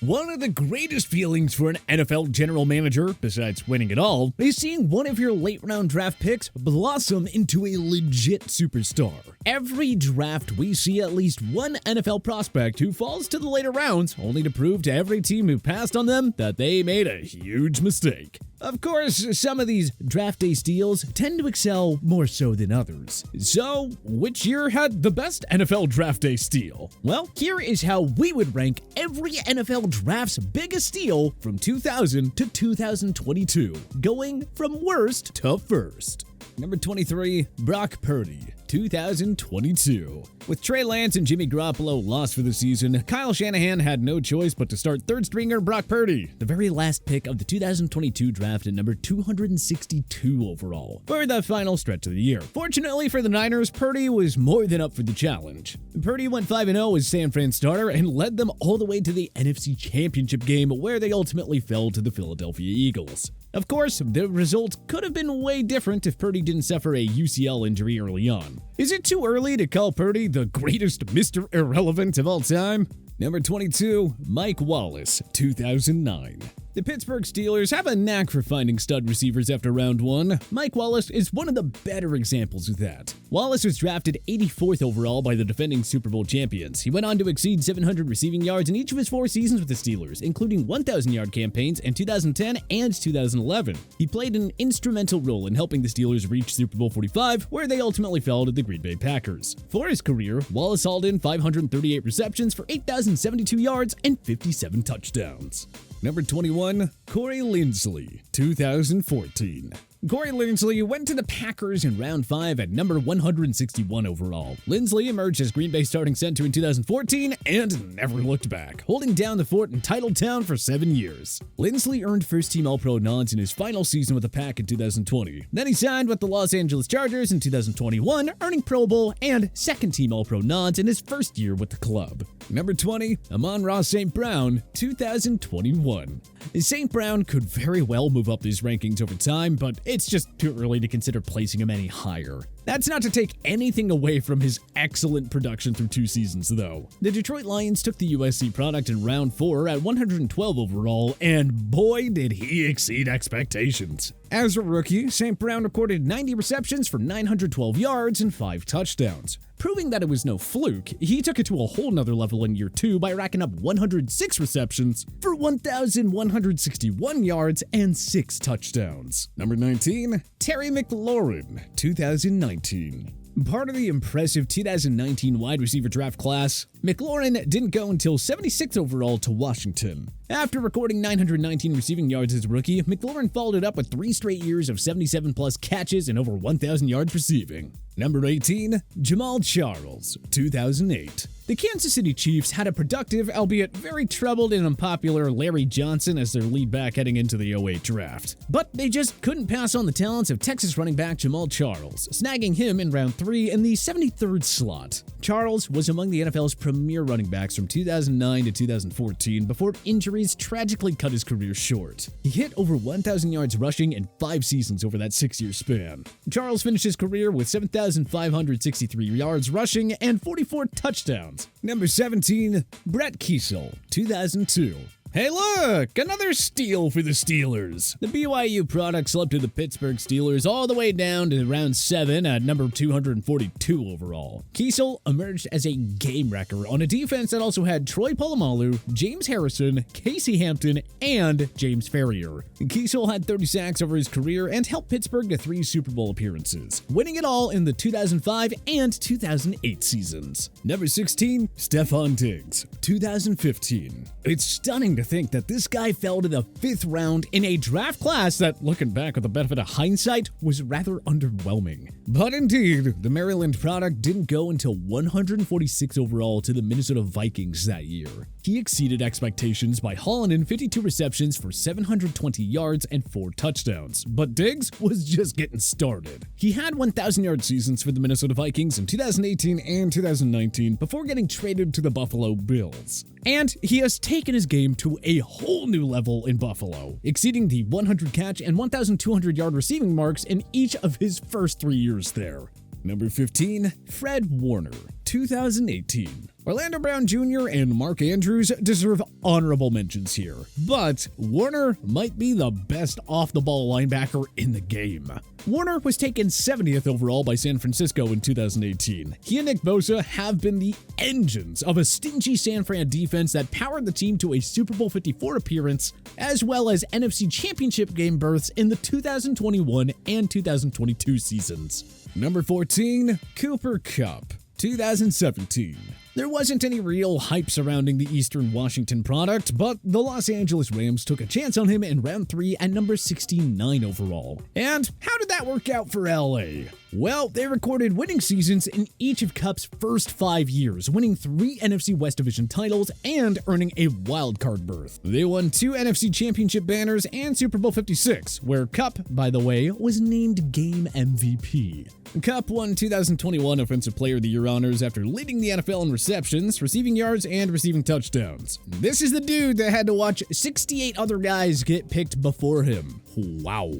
One of the greatest feelings for an NFL general manager, besides winning it all, is seeing one of your late-round draft picks blossom into a legit superstar. Every draft, we see at least one NFL prospect who falls to the later rounds, only to prove to every team who passed on them that they made a huge mistake. Of course, some of these draft day steals tend to excel more so than others. So, which year had the best NFL draft day steal? Well, here is how we would rank every NFL draft's biggest steal from 2000 to 2022, going from worst to first. Number 23, Brock Purdy, 2022. With Trey Lance and Jimmy Garoppolo lost for the season, Kyle Shanahan had no choice but to start third-stringer Brock Purdy, the very last pick of the 2022 draft at number 262 overall, for the final stretch of the year. Fortunately for the Niners, Purdy was more than up for the challenge. Purdy went 5-0 as San Fran starter and led them all the way to the NFC Championship game, where they ultimately fell to the Philadelphia Eagles. Of course, the result could have been way different if Purdy didn't suffer a UCL injury early on. Is it too early to call Purdy the greatest Mr. Irrelevant of all time? Number 22, Mike Wallace, 2009. The Pittsburgh Steelers have a knack for finding stud receivers after round one. Mike Wallace is one of the better examples of that. Wallace was drafted 84th overall by the defending Super Bowl champions. He went on to exceed 700 receiving yards in each of his 4 seasons with the Steelers, including 1,000-yard campaigns in 2010 and 2011. He played an instrumental role in helping the Steelers reach Super Bowl 45, where they ultimately fell to the Green Bay Packers. For his career, Wallace hauled in 538 receptions for 8,072 yards and 57 touchdowns. Number 21, Corey Linsley, 2014. Corey Linsley went to the Packers in round 5 at number 161 overall. Linsley emerged as Green Bay starting center in 2014 and never looked back, holding down the fort in Titletown for 7 years. Linsley earned first-team All-Pro nods in his final season with the Pack in 2020. Then he signed with the Los Angeles Chargers in 2021, earning Pro Bowl and second-team All-Pro nods in his first year with the club. Number 20, Amon-Ra St. Brown, 2021. St. Brown could very well move up these rankings over time, but it's just too early to consider placing him any higher. That's not to take anything away from his excellent production through 2 seasons, though. The Detroit Lions took the USC product in round 4 at 112 overall, and boy did he exceed expectations. As a rookie, St. Brown recorded 90 receptions for 912 yards and 5 touchdowns. Proving that it was no fluke, he took it to a whole nother level in year 2 by racking up 106 receptions for 1,161 yards and 6 touchdowns. Number 19, Terry McLaurin, 2019. Part of the impressive 2019 wide receiver draft class, McLaurin didn't go until 76th overall to Washington. After recording 919 receiving yards as a rookie, McLaurin followed it up with 3 straight years of 77-plus catches and over 1,000 yards receiving. Number 18, Jamaal Charles, 2008. The Kansas City Chiefs had a productive, albeit very troubled and unpopular Larry Johnson as their lead back heading into the 08 draft. But they just couldn't pass on the talents of Texas running back Jamaal Charles, snagging him in round 3 in the 73rd slot. Charles was among the NFL's premier running backs from 2009 to 2014 before injuries tragically cut his career short. He hit over 1,000 yards rushing in 5 seasons over that 6-year span. Charles finished his career with 7,563 yards rushing and 44 touchdowns. Number 17, Brett Keisel, 2002. Hey look, another steal for the Steelers. The BYU product slipped to the Pittsburgh Steelers all the way down to round 7 at number 242 overall. Keisel emerged as a game wrecker on a defense that also had Troy Polamalu, James Harrison, Casey Hampton, and James Ferrier. Keisel had 30 sacks over his career and helped Pittsburgh to 3 Super Bowl appearances, winning it all in the 2005 and 2008 seasons. Number 16, Stefon Diggs, 2015. It's stunning to think that this guy fell to the 5th round in a draft class that, looking back with the benefit of hindsight, was rather underwhelming. But indeed, the Maryland product didn't go until 146 overall to the Minnesota Vikings that year. He exceeded expectations by hauling in 52 receptions for 720 yards and 4 touchdowns, but Diggs was just getting started. He had 1,000-yard seasons for the Minnesota Vikings in 2018 and 2019 before getting traded to the Buffalo Bills. And he has taken his game to a whole new level in Buffalo, exceeding the 100-catch and 1,200-yard receiving marks in each of his first 3 years there. Number 15, Fred Warner, 2018. Orlando Brown Jr. and Mark Andrews deserve honorable mentions here, but Warner might be the best off-the-ball linebacker in the game. Warner was taken 70th overall by San Francisco in 2018. He and Nick Bosa have been the engines of a stingy San Fran defense that powered the team to a Super Bowl 54 appearance, as well as NFC Championship game berths in the 2021 and 2022 seasons. Number 14, Cooper Kupp, 2017. There wasn't any real hype surrounding the Eastern Washington product, but the Los Angeles Rams took a chance on him in round 3 at number 69 overall. And how did that work out for LA? Well, they recorded winning seasons in each of Kupp's first 5 years, winning 3 NFC West Division titles and earning a wildcard berth. They won 2 NFC Championship banners and Super Bowl 56, where Kupp, by the way, was named Game MVP. Kupp won 2021 Offensive Player of the Year honors after leading the NFL in receptions, receiving yards, and receiving touchdowns. This is the dude that had to watch 68 other guys get picked before him. Wow.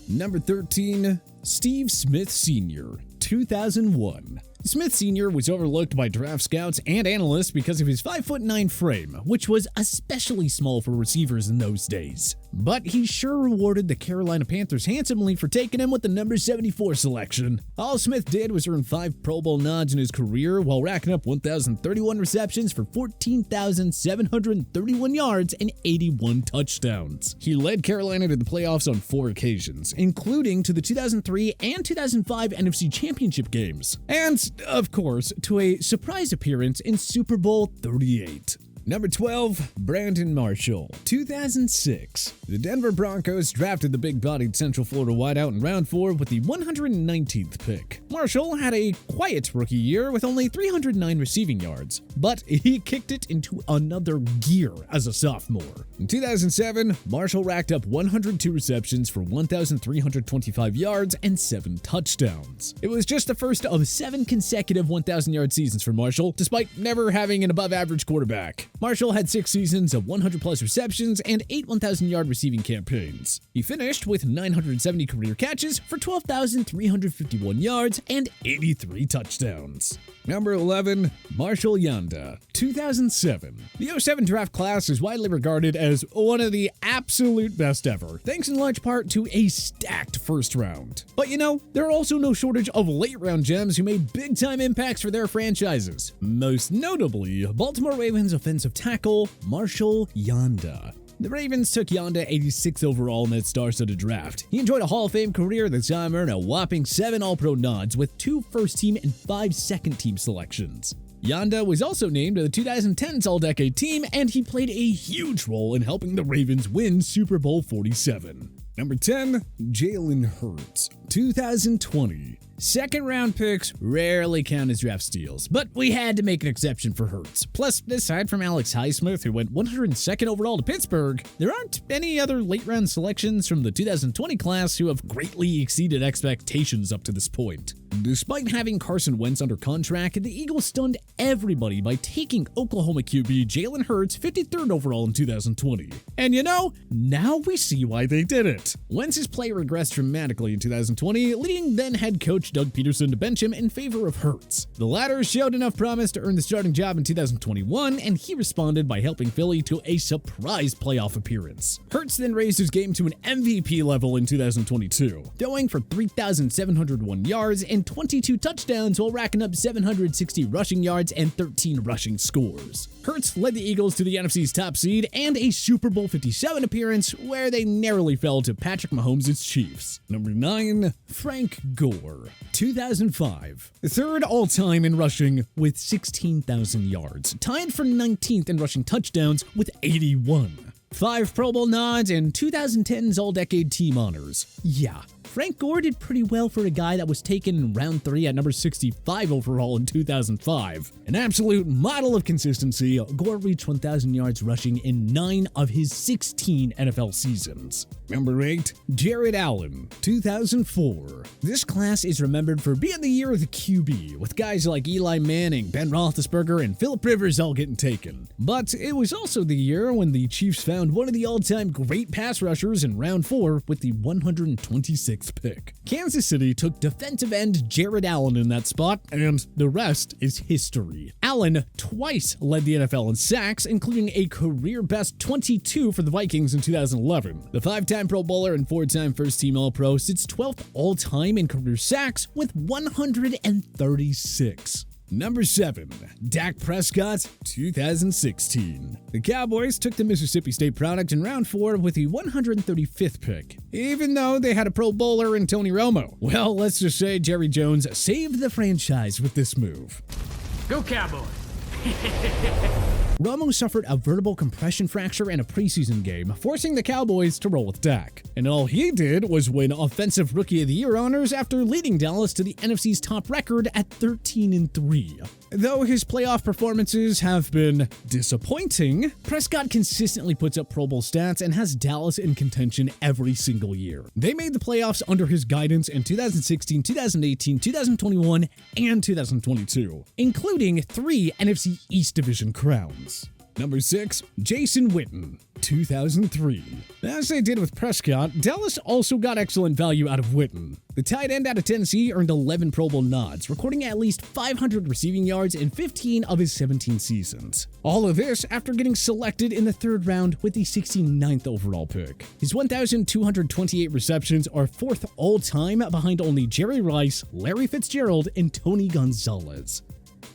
Number 13, Steve Smith Sr., 2001. Smith Sr. was overlooked by draft scouts and analysts because of his 5'9" frame, which was especially small for receivers in those days. But he sure rewarded the Carolina Panthers handsomely for taking him with the number 74 selection. All Smith did was earn 5 Pro Bowl nods in his career while racking up 1,031 receptions for 14,731 yards and 81 touchdowns. He led Carolina to the playoffs on 4 occasions, including to the 2003 and 2005 NFC Championship games. And of course, to a surprise appearance in Super Bowl 38. Number 12, Brandon Marshall, 2006. The Denver Broncos drafted the big-bodied Central Florida wideout in round 4 with the 119th pick. Marshall had a quiet rookie year with only 309 receiving yards, but he kicked it into another gear as a sophomore. In 2007, Marshall racked up 102 receptions for 1,325 yards and 7 touchdowns. It was just the first of 7 consecutive 1,000-yard seasons for Marshall, despite never having an above-average quarterback. Marshall had 6 seasons of 100-plus receptions and 8 1,000-yard receiving campaigns. He finished with 970 career catches for 12,351 yards and 83 touchdowns. Number 11, Marshall Yanda, 2007. The 07 draft class is widely regarded as one of the absolute best ever, thanks in large part to a stacked first round. But you know, there are also no shortage of late-round gems who made big-time impacts for their franchises. Most notably, Baltimore Ravens offensive tackle Marshall Yanda. The Ravens took Yanda 86th overall in that star-studded draft. He enjoyed a Hall of Fame career that saw him earn a whopping 7 All-Pro nods with 2 first-team and 5 second-team selections. Yanda was also named to the 2010s All-Decade team, and he played a huge role in helping the Ravens win Super Bowl 47. Number 10, Jalen Hurts, 2020. Second-round picks rarely count as draft steals, but we had to make an exception for Hurts. Plus, aside from Alex Highsmith, who went 102nd overall to Pittsburgh, there aren't any other late-round selections from the 2020 class who have greatly exceeded expectations up to this point. Despite having Carson Wentz under contract, the Eagles stunned everybody by taking Oklahoma QB Jalen Hurts 53rd overall in 2020. And you know, now we see why they did it. Wentz's play regressed dramatically in 2020, leading then head coach Doug Peterson to bench him in favor of Hurts. The latter showed enough promise to earn the starting job in 2021, and he responded by helping Philly to a surprise playoff appearance. Hurts then raised his game to an MVP level in 2022, going for 3,701 yards and 22 touchdowns while racking up 760 rushing yards and 13 rushing scores. Hurts led the Eagles to the NFC's top seed and a Super Bowl 57 appearance where they narrowly fell to Patrick Mahomes' Chiefs. Number 9, Frank Gore, 2005. Third all-time in rushing with 16,000 yards, tied for 19th in rushing touchdowns with 81. 5 Pro Bowl nods and 2010's All-Decade team honors. Yeah, Frank Gore did pretty well for a guy that was taken in round 3 at number 65 overall in 2005. An absolute model of consistency, Gore reached 1,000 yards rushing in 9 of his 16 NFL seasons. Number 8, Jared Allen, 2004. This class is remembered for being the year of the QB, with guys like Eli Manning, Ben Roethlisberger, and Phillip Rivers all getting taken. But it was also the year when the Chiefs found one of the all-time great pass rushers in round 4 with the 126th 6th pick. Kansas City took defensive end Jared Allen in that spot, and the rest is history. Allen twice led the NFL in sacks, including a career-best 22 for the Vikings in 2011. The 5-time Pro Bowler and 4-time first-team All-Pro sits 12th all-time in career sacks with 136. Number 7, Dak Prescott, 2016. The Cowboys took the Mississippi State product in round 4 with the 135th pick, even though they had a Pro Bowler in Tony Romo. Well, let's just say Jerry Jones saved the franchise with this move. Go Cowboys! Romo suffered a vertebral compression fracture in a preseason game, forcing the Cowboys to roll with Dak. And all he did was win Offensive Rookie of the Year honors after leading Dallas to the NFC's top record at 13-3. Though his playoff performances have been disappointing, Prescott consistently puts up Pro Bowl stats and has Dallas in contention every single year. They made the playoffs under his guidance in 2016, 2018, 2021, and 2022, including 3 NFC East Division crowns. Number 6, Jason Witten, 2003. As they did with Prescott, Dallas also got excellent value out of Witten. The tight end out of Tennessee earned 11 Pro Bowl nods, recording at least 500 receiving yards in 15 of his 17 seasons. All of this after getting selected in the 3rd round with the 69th overall pick. His 1,228 receptions are 4th all-time behind only Jerry Rice, Larry Fitzgerald, and Tony Gonzalez.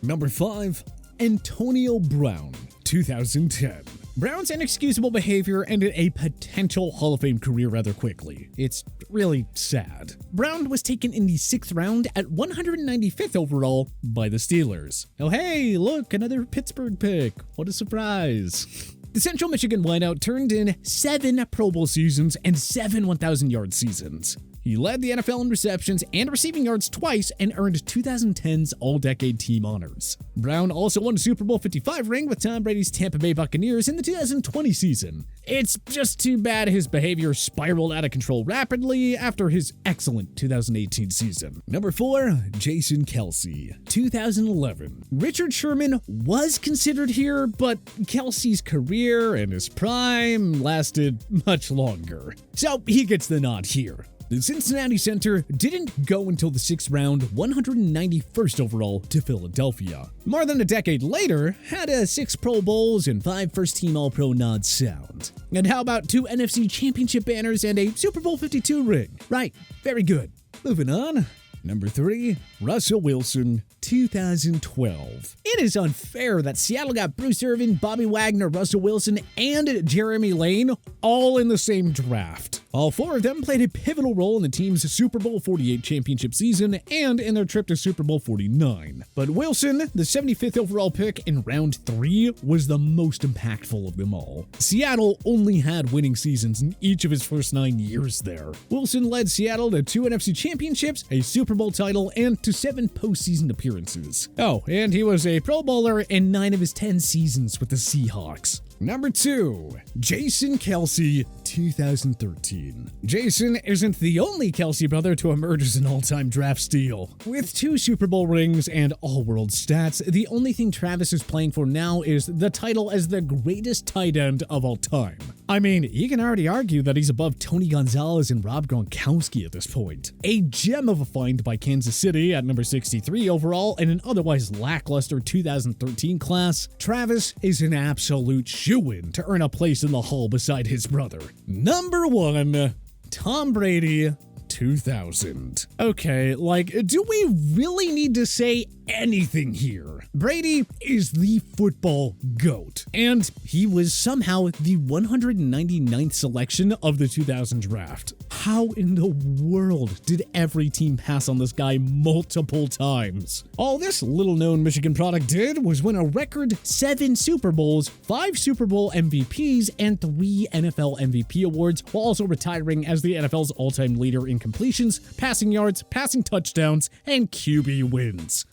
Number 5, Antonio Brown, 2010. Brown's inexcusable behavior ended a potential Hall of Fame career rather quickly. It's really sad. Brown was taken in the 6th round at 195th overall by the Steelers. Oh hey, look, another Pittsburgh pick. What a surprise. The Central Michigan wideout turned in 7 Pro Bowl seasons and 7 1,000-yard seasons. He led the NFL in receptions and receiving yards twice and earned 2010's All-Decade Team honors. Brown also won a Super Bowl 55 ring with Tom Brady's Tampa Bay Buccaneers in the 2020 season. It's just too bad his behavior spiraled out of control rapidly after his excellent 2018 season. Number 4, Jason Kelce, 2011. Richard Sherman was considered here, but Kelce's career and his prime lasted much longer. So he gets the nod here. The Cincinnati center didn't go until the 6th round, 191st overall to Philadelphia. More than a decade later, had a 6 Pro Bowls and 5 first-team All-Pro nods sound. And how about 2 NFC Championship banners and a Super Bowl 52 ring? Right, very good. Moving on. Number 3, Russell Wilson, 2012. It is unfair that Seattle got Bruce Irvin, Bobby Wagner, Russell Wilson, and Jeremy Lane all in the same draft. All 4 of them played a pivotal role in the team's Super Bowl 48 championship season and in their trip to Super Bowl 49. But Wilson, the 75th overall pick in round 3, was the most impactful of them all. Seattle only had winning seasons in each of his first 9 years there. Wilson led Seattle to 2 NFC championships, a Super Bowl title, and to 7 postseason appearances. Oh, and he was a Pro Bowler in 9 of his 10 seasons with the Seahawks. Number 2, Jason Kelce, 2013. Jason isn't the only Kelce brother to emerge as an all-time draft steal. With 2 Super Bowl rings and all-world stats, the only thing Travis is playing for now is the title as the greatest tight end of all time. I mean, you can already argue that he's above Tony Gonzalez and Rob Gronkowski at this point. A gem of a find by Kansas City at number 63 overall in an otherwise lackluster 2013 class, Travis is an absolute shoo-in to earn a place in the Hall beside his brother. Number 1, Tom Brady, 2000. Okay, do we really need to say anything here? Brady is the football GOAT, and he was somehow the 199th selection of the 2000 draft. How in the world did every team pass on this guy multiple times? All this little-known Michigan product did was win a record 7 Super Bowls, 5 Super Bowl MVPs, and 3 NFL MVP awards, while also retiring as the NFL's all-time leader in completions, passing yards, passing touchdowns, and QB wins.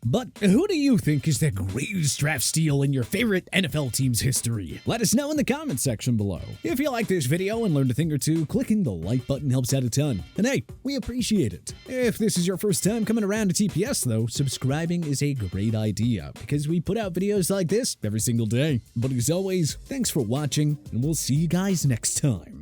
But who do you think is the greatest draft steal in your favorite NFL team's history? Let us know in the comments section below. If you like this video and learned a thing or two, clicking the like button helps out a ton. And hey, we appreciate it. If this is your first time coming around to TPS though, subscribing is a great idea because we put out videos like this every single day. But as always, thanks for watching and we'll see you guys next time.